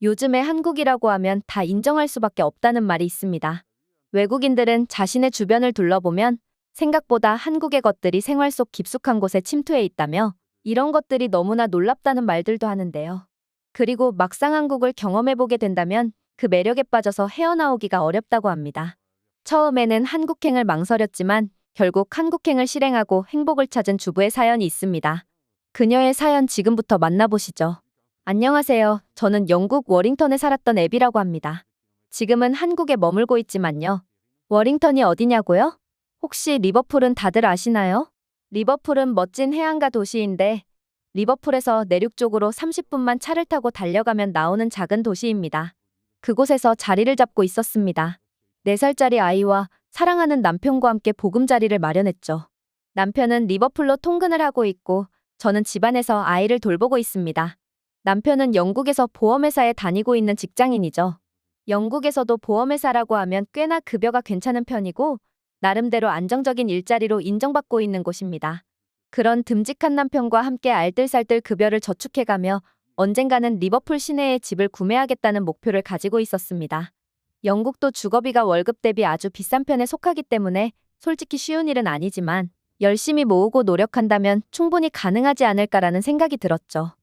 요즘에 한국이라고 하면 다 인정할 수밖에 없다는 말이 있습니다. 외국인들은 자신의 주변을 둘러보면 생각보다 한국의 것들이 생활 속 깊숙한 곳에 침투해 있다며 이런 것들이 너무나 놀랍다는 말들도 하는데요. 그리고 막상 한국을 경험해보게 된다면 그 매력에 빠져서 헤어나오기가 어렵다고 합니다. 처음에는 한국행을 망설였지만 결국 한국행을 실행하고 행복을 찾은 주부의 사연이 있습니다. 그녀의 사연 지금부터 만나보시죠. 안녕하세요. 저는 영국 워링턴에 살았던 애비라고 합니다. 지금은 한국에 머물고 있지만요. 워링턴이 어디냐고요? 혹시 리버풀은 다들 아시나요? 리버풀은 멋진 해안가 도시인데 리버풀에서 내륙 쪽으로 30분만 차를 타고 달려가면 나오는 작은 도시입니다. 그곳에서 자리를 잡고 있었습니다. 4살짜리 아이와 사랑하는 남편과 함께 보금자리를 마련했죠. 남편은 리버풀로 통근을 하고 있고 저는 집안에서 아이를 돌보고 있습니다. 남편은 영국에서 보험회사에 다니고 있는 직장인이죠. 영국에서도 보험회사라고 하면 꽤나 급여가 괜찮은 편이고 나름대로 안정적인 일자리로 인정받고 있는 곳입니다. 그런 듬직한 남편과 함께 알뜰살뜰 급여를 저축해가며 언젠가는 리버풀 시내에 집을 구매하겠다는 목표를 가지고 있었습니다. 영국도 주거비가 월급 대비 아주 비싼 편에 속하기 때문에 솔직히 쉬운 일은 아니지만 열심히 모으고 노력한다면 충분히 가능하지 않을까라는 생각이 들었죠.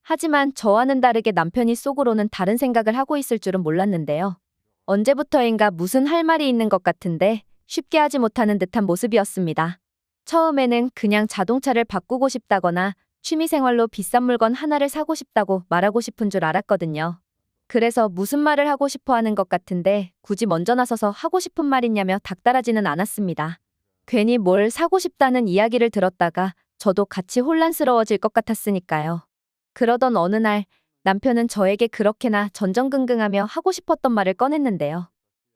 하지만 저와는 다르게 남편이 속으로는 다른 생각을 하고 있을 줄은 몰랐는데요. 언제부터인가 무슨 할 말이 있는 것 같은데 쉽게 하지 못하는 듯한 모습이었습니다. 처음에는 그냥 자동차를 바꾸고 싶다거나 취미생활로 비싼 물건 하나를 사고 싶다고 말하고 싶은 줄 알았거든요. 그래서 무슨 말을 하고 싶어 하는 것 같은데 굳이 먼저 나서서 하고 싶은 말 있냐며 닥달하지는 않았습니다. 괜히 뭘 사고 싶다는 이야기를 들었다가 저도 같이 혼란스러워질 것 같았으니까요. 그러던 어느 날 남편은 저에게 그렇게나 전전긍긍하며 하고 싶었던 말을 꺼냈는데요.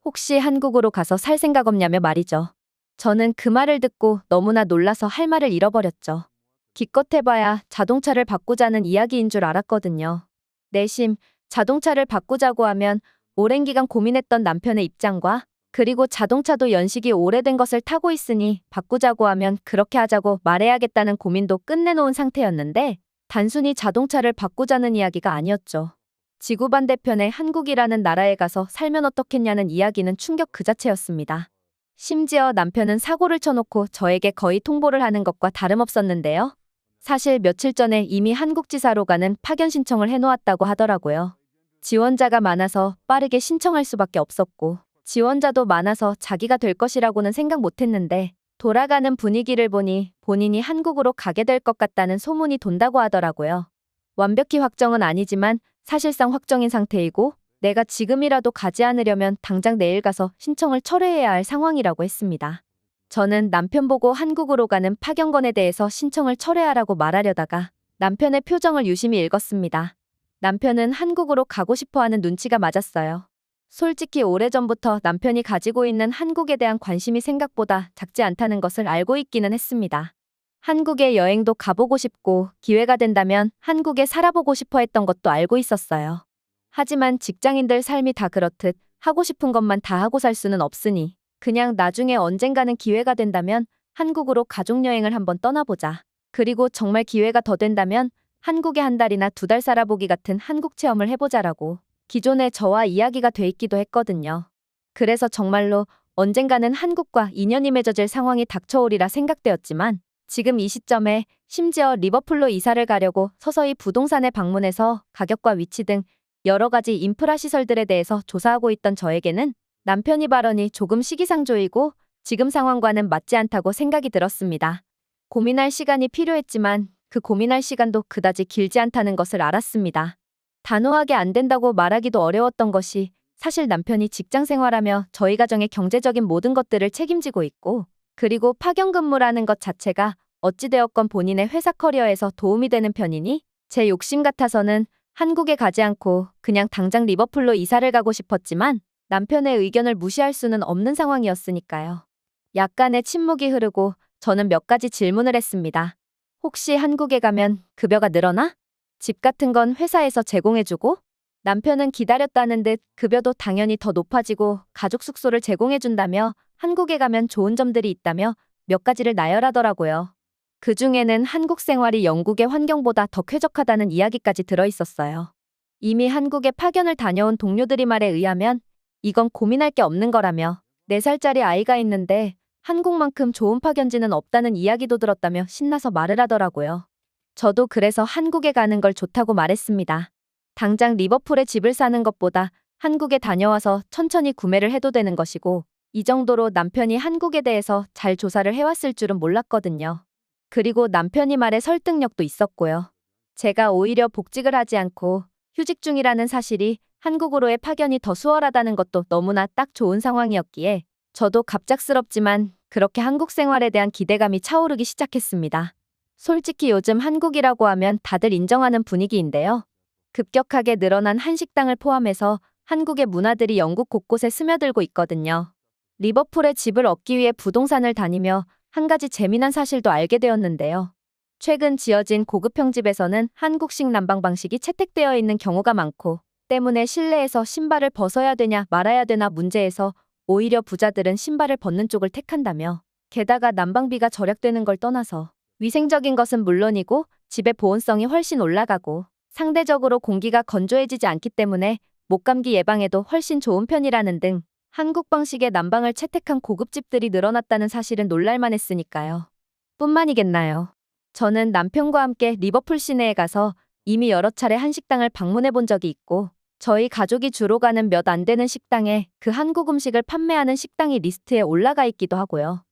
혹시 한국으로 가서 살 생각 없냐며 말이죠. 저는 그 말을 듣고 너무나 놀라서 할 말을 잃어버렸죠. 기껏 해봐야 자동차를 바꾸자는 이야기인 줄 알았거든요. 내심 자동차를 바꾸자고 하면 오랜 기간 고민했던 남편의 입장과 그리고 자동차도 연식이 오래된 것을 타고 있으니 바꾸자고 하면 그렇게 하자고 말해야겠다는 고민도 끝내놓은 상태였는데 단순히 자동차를 바꾸자는 이야기가 아니었죠. 지구 반대편의 한국이라는 나라에 가서 살면 어떻겠냐는 이야기는 충격 그 자체였습니다. 심지어 남편은 사고를 쳐놓고 저에게 거의 통보를 하는 것과 다름없었는데요. 사실 며칠 전에 이미 한국지사로 가는 파견 신청을 해놓았다고 하더라고요. 지원자가 많아서 빠르게 신청할 수밖에 없었고 지원자도 많아서 자기가 될 것이라고는 생각 못했는데 돌아가는 분위기를 보니 본인이 한국으로 가게 될 것 같다는 소문이 돈다고 하더라고요. 완벽히 확정은 아니지만 사실상 확정인 상태이고 내가 지금이라도 가지 않으려면 당장 내일 가서 신청을 철회해야 할 상황이라고 했습니다. 저는 남편 보고 한국으로 가는 파견건에 대해서 신청을 철회하라고 말하려다가 남편의 표정을 유심히 읽었습니다. 남편은 한국으로 가고 싶어 하는 눈치가 맞았어요. 솔직히 오래전부터 남편이 가지고 있는 한국에 대한 관심이 생각보다 작지 않다는 것을 알고 있기는 했습니다. 한국에 여행도 가보고 싶고 기회가 된다면 한국에 살아보고 싶어 했던 것도 알고 있었어요. 하지만 직장인들 삶이 다 그렇듯 하고 싶은 것만 다 하고 살 수는 없으니 그냥 나중에 언젠가는 기회가 된다면 한국으로 가족여행을 한번 떠나보자. 그리고 정말 기회가 더 된다면 한국에 한 달이나 2달 살아보기 같은 한국 체험을 해보자라고 기존에 저와 이야기가 돼 있기도 했거든요. 그래서 정말로 언젠가는 한국과 인연이 맺어질 상황이 닥쳐오리라 생각되었지만 지금 이 시점에 심지어 리버풀로 이사를 가려고 서서히 부동산에 방문해서 가격과 위치 등 여러 가지 인프라 시설들에 대해서 조사하고 있던 저에게는 남편이 발언이 조금 시기상조이고 지금 상황과는 맞지 않다고 생각이 들었습니다. 고민할 시간이 필요했지만 그 고민할 시간도 그다지 길지 않다는 것을 알았습니다. 단호하게 안 된다고 말하기도 어려웠던 것이 사실 남편이 직장 생활하며 저희 가정의 경제적인 모든 것들을 책임지고 있고 그리고 파견 근무라는 것 자체가 어찌되었건 본인의 회사 커리어에서 도움이 되는 편이니 제 욕심 같아서는 한국에 가지 않고 그냥 당장 리버풀로 이사를 가고 싶었지만 남편의 의견을 무시할 수는 없는 상황이었으니까요. 약간의 침묵이 흐르고 저는 몇 가지 질문을 했습니다. 혹시 한국에 가면 급여가 늘어나? 집 같은 건 회사에서 제공해주고? 남편은 기다렸다는 듯 급여도 당연히 더 높아지고 가족 숙소를 제공해준다며 한국에 가면 좋은 점들이 있다며 몇 가지를 나열하더라고요. 그 중에는 한국 생활이 영국의 환경보다 더 쾌적하다는 이야기까지 들어있었어요. 이미 한국에 파견을 다녀온 동료들이 말에 의하면 이건 고민할 게 없는 거라며 4살짜리 아이가 있는데 한국만큼 좋은 파견지는 없다는 이야기도 들었다며 신나서 말을 하더라고요. 저도 그래서 한국에 가는 걸 좋다고 말했습니다. 당장 리버풀에 집을 사는 것보다 한국에 다녀와서 천천히 구매를 해도 되는 것이고 이 정도로 남편이 한국에 대해서 잘 조사를 해왔을 줄은 몰랐거든요. 그리고 남편이 말에 설득력도 있었고요. 제가 오히려 복직을 하지 않고 휴직 중이라는 사실이 한국으로의 파견이 더 수월하다는 것도 너무나 딱 좋은 상황이었기에 저도 갑작스럽지만 그렇게 한국 생활에 대한 기대감이 차오르기 시작했습니다. 솔직히 요즘 한국이라고 하면 다들 인정하는 분위기인데요. 급격하게 늘어난 한식당을 포함해서 한국의 문화들이 영국 곳곳에 스며들고 있거든요. 리버풀에 집을 얻기 위해 부동산을 다니며 한 가지 재미난 사실도 알게 되었는데요. 최근 지어진 고급 평집에서는 한국식 난방 방식이 채택되어 있는 경우가 많고 때문에 실내에서 신발을 벗어야 되냐 말아야 되나 문제에서 오히려 부자들은 신발을 벗는 쪽을 택한다며 게다가 난방비가 절약되는 걸 떠나서 위생적인 것은 물론이고 집의 보온성이 훨씬 올라가고 상대적으로 공기가 건조해지지 않기 때문에 목감기 예방에도 훨씬 좋은 편이라는 등 한국 방식의 난방을 채택한 고급집들이 늘어났다는 사실은 놀랄만 했으니까요. 뿐만이겠나요. 저는 남편과 함께 리버풀 시내에 가서 이미 여러 차례 한식당을 방문해 본 적이 있고 저희 가족이 주로 가는 몇 안 되는 식당에 그 한국 음식을 판매하는 식당이 리스트에 올라가 있기도 하고요.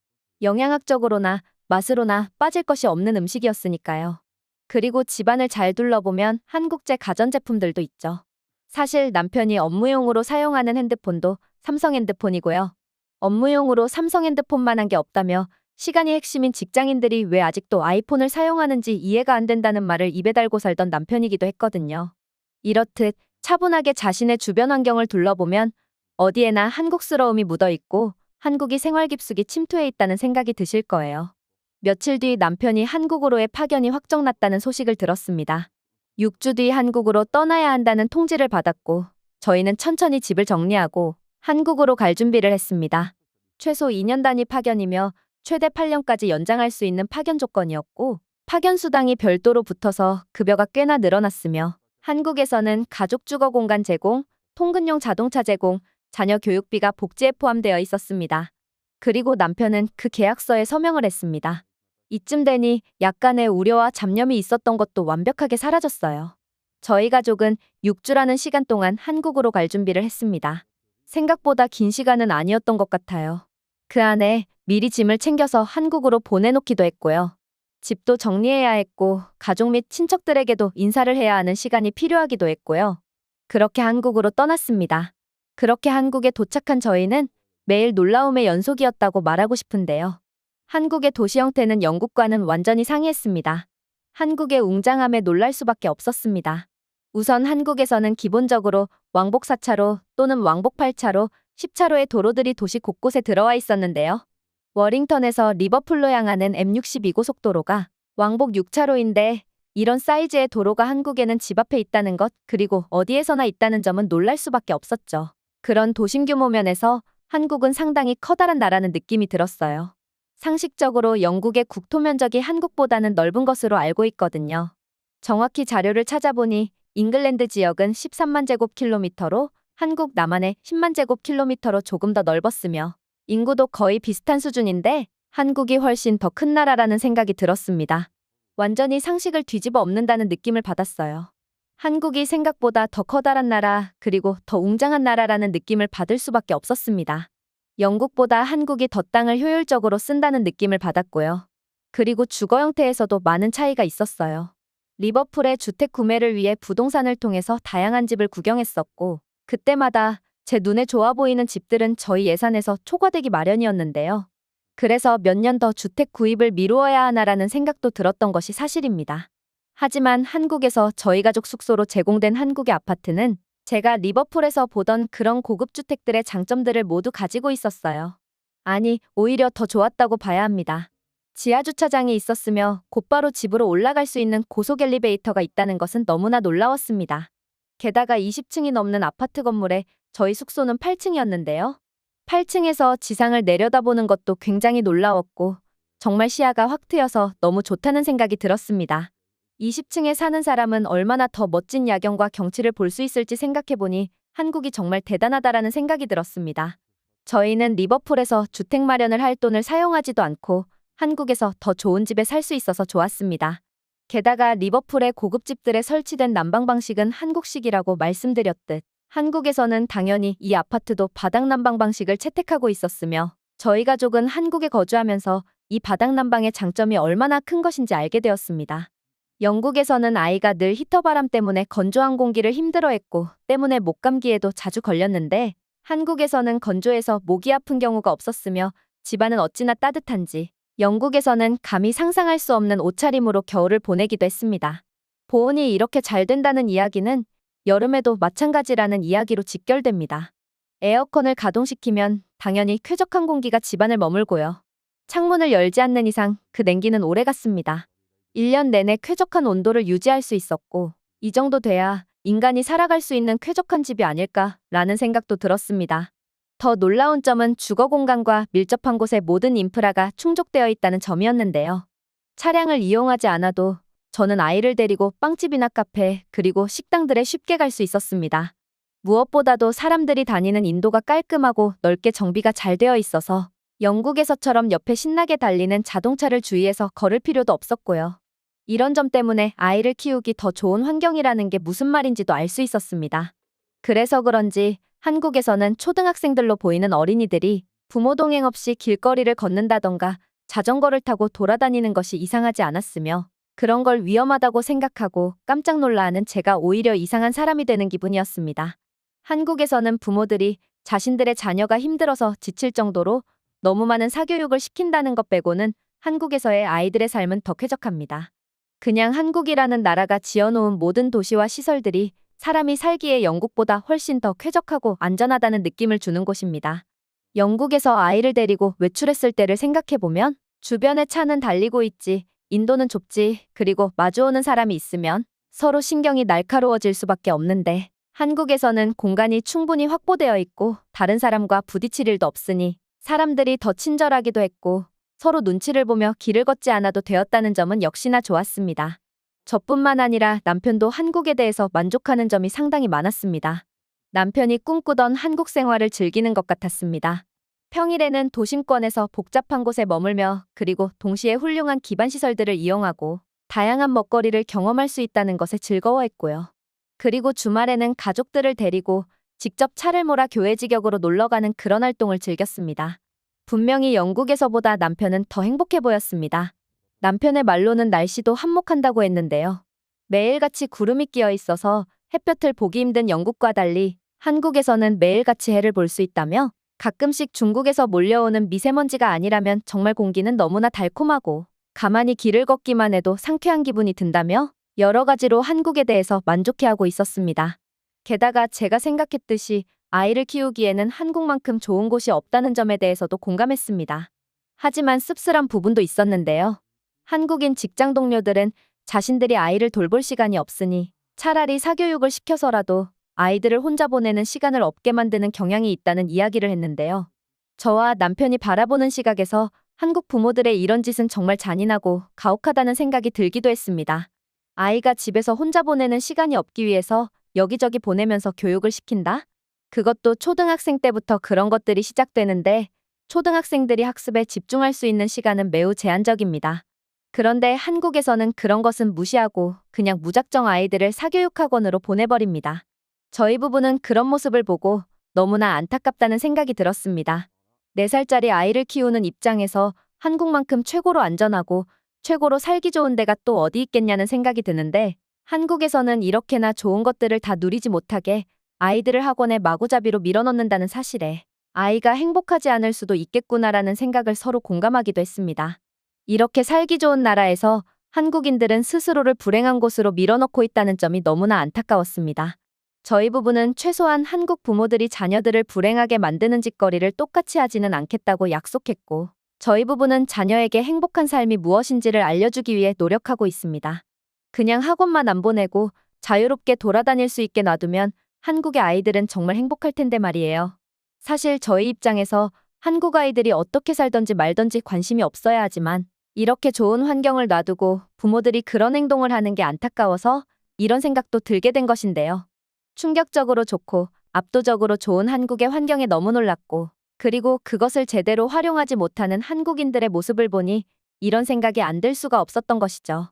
영양학적으로나 맛으로나 빠질 것이 없는 음식이었으니까요. 그리고 집안을 잘 둘러보면 한국제 가전제품들도 있죠. 사실 남편이 업무용으로 사용하는 핸드폰도 삼성 핸드폰이고요. 업무용으로 삼성 핸드폰만 한 게 없다며 시간이 핵심인 직장인들이 왜 아직도 아이폰을 사용하는지 이해가 안 된다는 말을 입에 달고 살던 남편이기도 했거든요. 이렇듯 차분하게 자신의 주변 환경을 둘러보면 어디에나 한국스러움이 묻어있고 한국이 생활 깊숙이 침투해 있다는 생각이 드실 거예요. 며칠 뒤 남편이 한국으로의 파견이 확정났다는 소식을 들었습니다. 6주 뒤 한국으로 떠나야 한다는 통지를 받았고 저희는 천천히 집을 정리하고 한국으로 갈 준비를 했습니다. 최소 2년 단위 파견이며 최대 8년까지 연장할 수 있는 파견 조건이었고 파견 수당이 별도로 붙어서 급여가 꽤나 늘어났으며 한국에서는 가족 주거 공간 제공, 통근용 자동차 제공, 자녀 교육비가 복지에 포함되어 있었습니다. 그리고 남편은 그 계약서에 서명을 했습니다. 이쯤 되니 약간의 우려와 잡념이 있었던 것도 완벽하게 사라졌어요. 저희 가족은 6주라는 시간 동안 한국으로 갈 준비를 했습니다. 생각보다 긴 시간은 아니었던 것 같아요. 그 안에 미리 짐을 챙겨서 한국으로 보내놓기도 했고요. 집도 정리해야 했고 가족 및 친척들에게도 인사를 해야 하는 시간이 필요하기도 했고요. 그렇게 한국으로 떠났습니다. 그렇게 한국에 도착한 저희는 매일 놀라움의 연속이었다고 말하고 싶은데요. 한국의 도시 형태는 영국과는 완전히 상이했습니다. 한국의 웅장함에 놀랄 수밖에 없었습니다. 우선 한국에서는 기본적으로 왕복 4차로 또는 왕복 8차로, 10차로의 도로들이 도시 곳곳에 들어와 있었는데요. 워링턴에서 리버풀로 향하는 M62 고속도로가 왕복 6차로인데 이런 사이즈의 도로가 한국에는 집 앞에 있다는 것 그리고 어디에서나 있다는 점은 놀랄 수밖에 없었죠. 그런 도심 규모 면에서 한국은 상당히 커다란 나라는 느낌이 들었어요. 상식적으로 영국의 국토 면적이 한국보다는 넓은 것으로 알고 있거든요. 정확히 자료를 찾아보니 잉글랜드 지역은 13만 제곱킬로미터로 한국 남한의 10만 제곱킬로미터로 조금 더 넓었으며 인구도 거의 비슷한 수준인데 한국이 훨씬 더 큰 나라라는 생각이 들었습니다. 완전히 상식을 뒤집어 엎는다는 느낌을 받았어요. 한국이 생각보다 더 커다란 나라 그리고 더 웅장한 나라라는 느낌을 받을 수밖에 없었습니다. 영국보다 한국이 더 땅을 효율적으로 쓴다는 느낌을 받았고요. 그리고 주거 형태에서도 많은 차이가 있었어요. 리버풀의 주택 구매를 위해 부동산을 통해서 다양한 집을 구경했었고 그때마다 제 눈에 좋아 보이는 집들은 저희 예산에서 초과되기 마련이었는데요. 그래서 몇 년 더 주택 구입을 미루어야 하나라는 생각도 들었던 것이 사실입니다. 하지만 한국에서 저희 가족 숙소로 제공된 한국의 아파트는 제가 리버풀에서 보던 그런 고급 주택들의 장점들을 모두 가지고 있었어요. 아니, 오히려 더 좋았다고 봐야 합니다. 지하 주차장이 있었으며 곧바로 집으로 올라갈 수 있는 고속 엘리베이터가 있다는 것은 너무나 놀라웠습니다. 게다가 20층이 넘는 아파트 건물에 저희 숙소는 8층이었는데요. 8층에서 지상을 내려다보는 것도 굉장히 놀라웠고 정말 시야가 확 트여서 너무 좋다는 생각이 들었습니다. 20층에 사는 사람은 얼마나 더 멋진 야경과 경치를 볼 수 있을지 생각해보니 한국이 정말 대단하다라는 생각이 들었습니다. 저희는 리버풀에서 주택 마련을 할 돈을 사용하지도 않고 한국에서 더 좋은 집에 살 수 있어서 좋았습니다. 게다가 리버풀의 고급 집들에 설치된 난방 방식은 한국식이라고 말씀드렸듯 한국에서는 당연히 이 아파트도 바닥 난방 방식을 채택하고 있었으며 저희 가족은 한국에 거주하면서 이 바닥 난방의 장점이 얼마나 큰 것인지 알게 되었습니다. 영국에서는 아이가 늘 히터 바람 때문에 건조한 공기를 힘들어했고 때문에 목감기에도 자주 걸렸는데 한국에서는 건조해서 목이 아픈 경우가 없었으며 집안은 어찌나 따뜻한지 영국에서는 감히 상상할 수 없는 옷차림으로 겨울을 보내기도 했습니다. 보온이 이렇게 잘 된다는 이야기는 여름에도 마찬가지라는 이야기로 직결됩니다. 에어컨을 가동시키면 당연히 쾌적한 공기가 집안을 머물고요. 창문을 열지 않는 이상 그 냉기는 오래 갔습니다. 1년 내내 쾌적한 온도를 유지할 수 있었고 이 정도 돼야 인간이 살아갈 수 있는 쾌적한 집이 아닐까라는 생각도 들었습니다. 더 놀라운 점은 주거 공간과 밀접한 곳에 모든 인프라가 충족되어 있다는 점이었는데요. 차량을 이용하지 않아도 저는 아이를 데리고 빵집이나 카페 그리고 식당들에 쉽게 갈 수 있었습니다. 무엇보다도 사람들이 다니는 인도가 깔끔하고 넓게 정비가 잘 되어 있어서 영국에서처럼 옆에 신나게 달리는 자동차를 주위에서 걸을 필요도 없었고요. 이런 점 때문에 아이를 키우기 더 좋은 환경이라는 게 무슨 말인지도 알 수 있었습니다. 그래서 그런지 한국에서는 초등학생들로 보이는 어린이들이 부모 동행 없이 길거리를 걷는다던가 자전거를 타고 돌아다니는 것이 이상하지 않았으며 그런 걸 위험하다고 생각하고 깜짝 놀라하는 제가 오히려 이상한 사람이 되는 기분이었습니다. 한국에서는 부모들이 자신들의 자녀가 힘들어서 지칠 정도로 너무 많은 사교육을 시킨다는 것 빼고는 한국에서의 아이들의 삶은 더 쾌적합니다. 그냥 한국이라는 나라가 지어놓은 모든 도시와 시설들이 사람이 살기에 영국보다 훨씬 더 쾌적하고 안전하다는 느낌을 주는 곳입니다. 영국에서 아이를 데리고 외출했을 때를 생각해보면 주변에 차는 달리고 있지, 인도는 좁지, 그리고 마주오는 사람이 있으면 서로 신경이 날카로워질 수밖에 없는데 한국에서는 공간이 충분히 확보되어 있고 다른 사람과 부딪힐 일도 없으니 사람들이 더 친절하기도 했고 서로 눈치를 보며 길을 걷지 않아도 되었다는 점은 역시나 좋았습니다. 저뿐만 아니라 남편도 한국에 대해서 만족하는 점이 상당히 많았습니다. 남편이 꿈꾸던 한국 생활을 즐기는 것 같았습니다. 평일에는 도심권에서 복잡한 곳에 머물며 그리고 동시에 훌륭한 기반시설들을 이용하고 다양한 먹거리를 경험할 수 있다는 것에 즐거워했고요. 그리고 주말에는 가족들을 데리고 직접 차를 몰아 교회 지경으로 놀러가는 그런 활동을 즐겼습니다. 분명히 영국에서보다 남편은 더 행복해 보였습니다. 남편의 말로는 날씨도 한몫한다고 했는데요. 매일같이 구름이 끼어 있어서 햇볕을 보기 힘든 영국과 달리 한국에서는 매일같이 해를 볼 수 있다며 가끔씩 중국에서 몰려오는 미세먼지가 아니라면 정말 공기는 너무나 달콤하고 가만히 길을 걷기만 해도 상쾌한 기분이 든다며 여러 가지로 한국에 대해서 만족해하고 있었습니다. 게다가 제가 생각했듯이 아이를 키우기에는 한국만큼 좋은 곳이 없다는 점에 대해서도 공감했습니다. 하지만 씁쓸한 부분도 있었는데요. 한국인 직장 동료들은 자신들이 아이를 돌볼 시간이 없으니 차라리 사교육을 시켜서라도 아이들을 혼자 보내는 시간을 없게 만드는 경향이 있다는 이야기를 했는데요. 저와 남편이 바라보는 시각에서 한국 부모들의 이런 짓은 정말 잔인하고 가혹하다는 생각이 들기도 했습니다. 아이가 집에서 혼자 보내는 시간이 없기 위해서 여기저기 보내면서 교육을 시킨다? 그것도 초등학생 때부터 그런 것들이 시작되는데 초등학생들이 학습에 집중할 수 있는 시간은 매우 제한적입니다. 그런데 한국에서는 그런 것은 무시하고 그냥 무작정 아이들을 사교육학원으로 보내버립니다. 저희 부부는 그런 모습을 보고 너무나 안타깝다는 생각이 들었습니다. 4살짜리 아이를 키우는 입장에서 한국만큼 최고로 안전하고 최고로 살기 좋은 데가 또 어디 있겠냐는 생각이 드는데 한국에서는 이렇게나 좋은 것들을 다 누리지 못하게 아이들을 학원에 마구잡이로 밀어넣는다는 사실에 아이가 행복하지 않을 수도 있겠구나라는 생각을 서로 공감하기도 했습니다. 이렇게 살기 좋은 나라에서 한국인들은 스스로를 불행한 곳으로 밀어넣고 있다는 점이 너무나 안타까웠습니다. 저희 부부는 최소한 한국 부모들이 자녀들을 불행하게 만드는 짓거리를 똑같이 하지는 않겠다고 약속했고 저희 부부는 자녀에게 행복한 삶이 무엇인지를 알려주기 위해 노력하고 있습니다. 그냥 학원만 안 보내고 자유롭게 돌아다닐 수 있게 놔두면 한국의 아이들은 정말 행복할 텐데 말이에요. 사실 저희 입장에서 한국 아이들이 어떻게 살던지 말던지 관심이 없어야 하지만 이렇게 좋은 환경을 놔두고 부모들이 그런 행동을 하는 게 안타까워서 이런 생각도 들게 된 것인데요. 충격적으로 좋고 압도적으로 좋은 한국의 환경에 너무 놀랐고, 그리고 그것을 제대로 활용하지 못하는 한국인들의 모습을 보니 이런 생각이 안 들 수가 없었던 것이죠.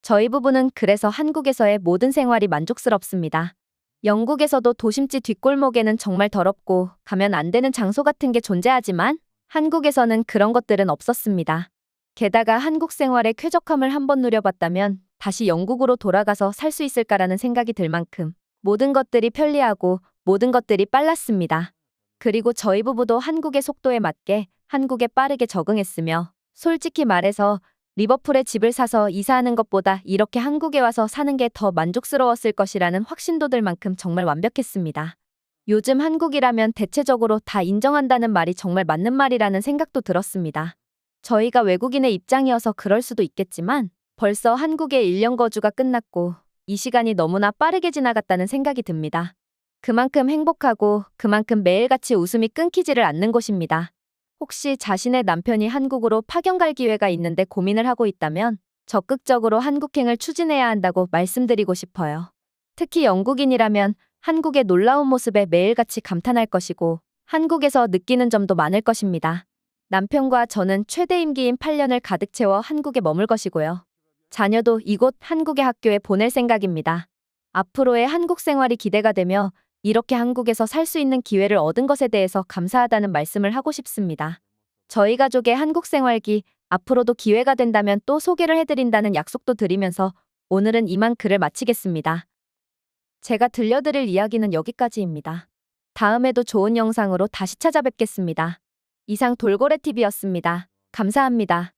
저희 부부는 그래서 한국에서의 모든 생활이 만족스럽습니다. 영국에서도 도심지 뒷골목에는 정말 더럽고 가면 안 되는 장소 같은 게 존재하지만 한국에서는 그런 것들은 없었습니다. 게다가 한국 생활의 쾌적함을 한번 누려봤다면 다시 영국으로 돌아가서 살 수 있을까라는 생각이 들 만큼 모든 것들이 편리하고 모든 것들이 빨랐습니다. 그리고 저희 부부도 한국의 속도에 맞게 한국에 빠르게 적응했으며, 솔직히 말해서 리버풀에 집을 사서 이사하는 것보다 이렇게 한국에 와서 사는 게 더 만족스러웠을 것이라는 확신도 들 만큼 정말 완벽했습니다. 요즘 한국이라면 대체적으로 다 인정한다는 말이 정말 맞는 말이라는 생각도 들었습니다. 저희가 외국인의 입장이어서 그럴 수도 있겠지만 벌써 한국의 1년 거주가 끝났고 이 시간이 너무나 빠르게 지나갔다는 생각이 듭니다. 그만큼 행복하고 그만큼 매일같이 웃음이 끊기지를 않는 곳입니다. 혹시 자신의 남편이 한국으로 파견 갈 기회가 있는데 고민을 하고 있다면 적극적으로 한국행을 추진해야 한다고 말씀드리고 싶어요. 특히 영국인이라면 한국의 놀라운 모습에 매일같이 감탄할 것이고 한국에서 느끼는 점도 많을 것입니다. 남편과 저는 최대 임기인 8년을 가득 채워 한국에 머물 것이고요. 자녀도 이곳 한국의 학교에 보낼 생각입니다. 앞으로의 한국 생활이 기대가 되며 이렇게 한국에서 살 수 있는 기회를 얻은 것에 대해서 감사하다는 말씀을 하고 싶습니다. 저희 가족의 한국 생활기, 앞으로도 기회가 된다면 또 소개를 해드린다는 약속도 드리면서 오늘은 이만 글을 마치겠습니다. 제가 들려드릴 이야기는 여기까지입니다. 다음에도 좋은 영상으로 다시 찾아뵙겠습니다. 이상 돌고래TV였습니다. 감사합니다.